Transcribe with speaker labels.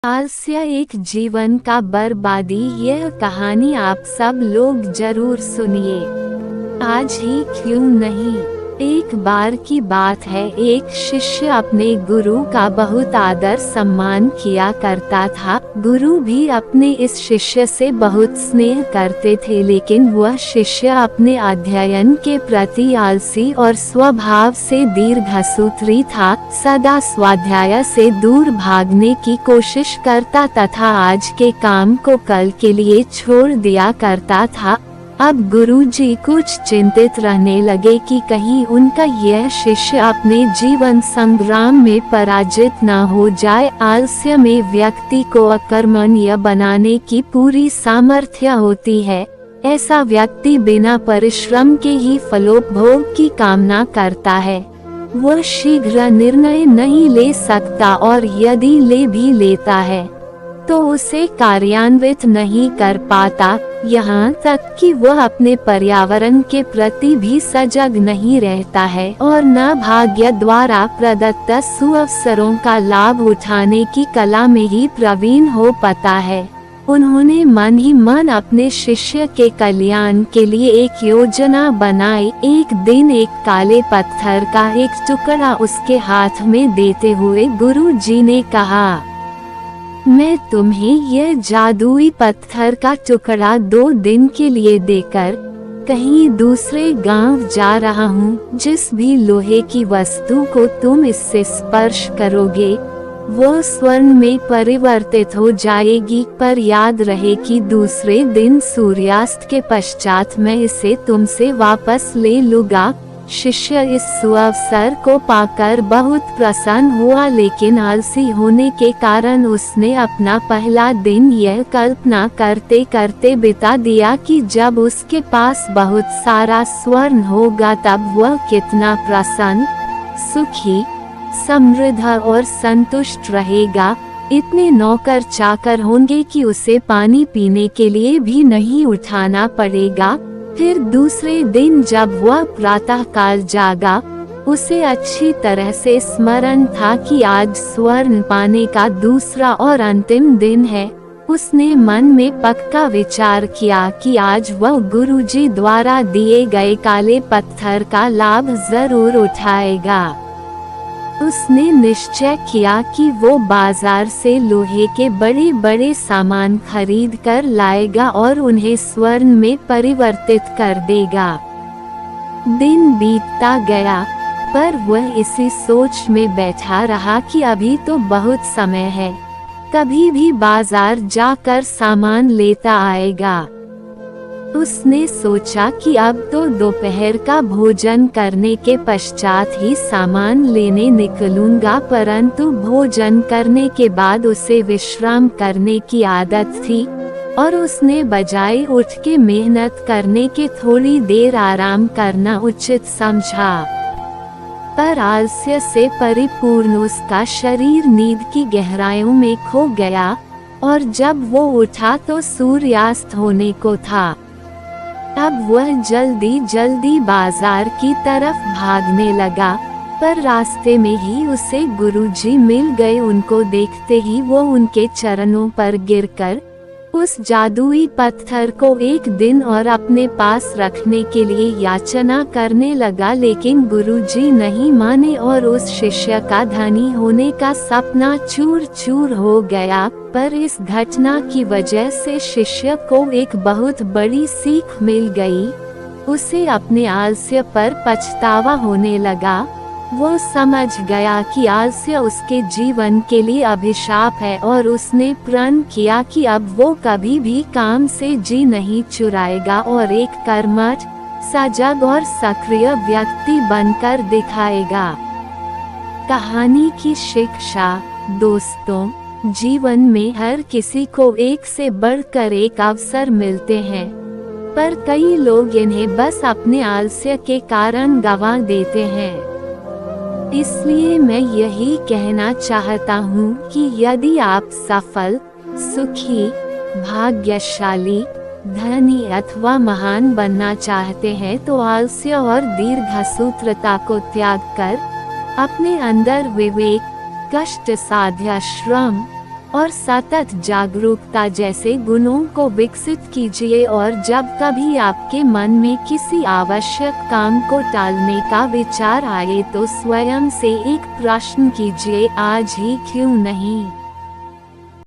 Speaker 1: आलस्य एक जीवन का बर्बादी। यह कहानी आप सब लोग जरूर सुनिए। आज ही क्यों नहीं। एक बार की बात है, एक शिष्य अपने गुरु का बहुत आदर सम्मान किया करता था। गुरु भी अपने इस शिष्य से बहुत स्नेह करते थे, लेकिन वह शिष्य अपने अध्ययन के प्रति आलसी और स्वभाव से दीर्घसूत्री था। सदा स्वाध्याय से दूर भागने की कोशिश करता तथा आज के काम को कल के लिए छोड़ दिया करता था। अब गुरुजी कुछ चिंतित रहने लगे कि कहीं उनका यह शिष्य अपने जीवन संग्राम में पराजित न हो जाए। आलस्य में व्यक्ति को अकर्मण्य बनाने की पूरी सामर्थ्य होती है। ऐसा व्यक्ति बिना परिश्रम के ही फलोपभोग की कामना करता है। वह शीघ्र निर्णय नहीं ले सकता और यदि ले भी लेता है तो उसे कार्यान्वित नहीं कर पाता। यहाँ तक कि वह अपने पर्यावरण के प्रति भी सजग नहीं रहता है और न भाग्य द्वारा प्रदत्त सुअवसरों का लाभ उठाने की कला में ही प्रवीण हो पाता है। उन्होंने मन ही मन अपने शिष्य के कल्याण के लिए एक योजना बनाई। एक दिन एक काले पत्थर का एक टुकड़ा उसके हाथ में देते हुए गुरु जी ने कहा, मैं तुम्हें यह जादुई पत्थर का टुकड़ा 2 दिन के लिए देकर कहीं दूसरे गांव जा रहा हूँ। जिस भी लोहे की वस्तु को तुम इससे स्पर्श करोगे वो स्वर्ण में परिवर्तित हो जाएगी, पर याद रहे कि दूसरे दिन सूर्यास्त के पश्चात मैं इसे तुमसे वापस ले लूँगा। शिष्य इस सुअवसर को पाकर बहुत प्रसन्न हुआ, लेकिन आलसी होने के कारण उसने अपना पहला दिन यह कल्पना करते करते बिता दिया कि जब उसके पास बहुत सारा स्वर्ण होगा तब वह कितना प्रसन्न, सुखी, समृद्ध और संतुष्ट रहेगा। इतने नौकर चाकर होंगे कि उसे पानी पीने के लिए भी नहीं उठाना पड़ेगा। फिर दूसरे दिन जब वह प्रातः काल जागा, उसे अच्छी तरह से स्मरण था कि आज स्वर्ण पाने का दूसरा और अंतिम दिन है। उसने मन में पक्का विचार किया कि आज वह गुरुजी द्वारा दिए गए काले पत्थर का लाभ जरूर उठाएगा। उसने निश्चय किया कि वो बाजार से लोहे के बड़े बड़े सामान खरीद कर लाएगा और उन्हें स्वर्ण में परिवर्तित कर देगा। दिन बीतता गया, पर वह इसी सोच में बैठा रहा कि अभी तो बहुत समय है, कभी भी बाजार जाकर सामान लेता आएगा। उसने सोचा कि अब तो दोपहर का भोजन करने के पश्चात ही सामान लेने निकलूंगा, परंतु भोजन करने के बाद उसे विश्राम करने की आदत थी और उसने बजाय उठ के मेहनत करने के थोड़ी देर आराम करना उचित समझा। पर आलस्य से परिपूर्ण उसका शरीर नींद की गहराइयों में खो गया और जब वो उठा तो सूर्यास्त होने को था। अब वह जल्दी जल्दी बाजार की तरफ भागने लगा, पर रास्ते में ही उसे गुरुजी मिल गए। उनको देखते ही वो उनके चरणों पर गिरकर उस जादुई पत्थर को एक दिन और अपने पास रखने के लिए याचना करने लगा, लेकिन गुरुजी नहीं माने और उस शिष्य का धनी होने का सपना चूर चूर हो गया। पर इस घटना की वजह से शिष्य को एक बहुत बड़ी सीख मिल गई। उसे अपने आलस्य पर पछतावा होने लगा। वो समझ गया कि आलस्य उसके जीवन के लिए अभिशाप है और उसने प्रण किया कि अब वो कभी भी काम से जी नहीं चुराएगा और एक कर्मठ, सजग और सक्रिय व्यक्ति बनकर दिखाएगा। कहानी की शिक्षा। दोस्तों, जीवन में हर किसी को एक से बढ़कर एक अवसर मिलते हैं, पर कई लोग इन्हें बस अपने आलस्य के कारण गंवा देते हैं। इसलिए मैं यही कहना चाहता हूँ कि यदि आप सफल, सुखी, भाग्यशाली, धनी अथवा महान बनना चाहते हैं तो आलस्य और दीर्घसूत्रता को त्याग कर अपने अंदर विवेक, कष्ट साध्य श्रम, और सतत जागरूकता जैसे गुणों को विकसित कीजिए। और जब कभी आपके मन में किसी आवश्यक काम को टालने का विचार आए तो स्वयं से एक प्रश्न कीजिए, आज ही क्यों नहीं।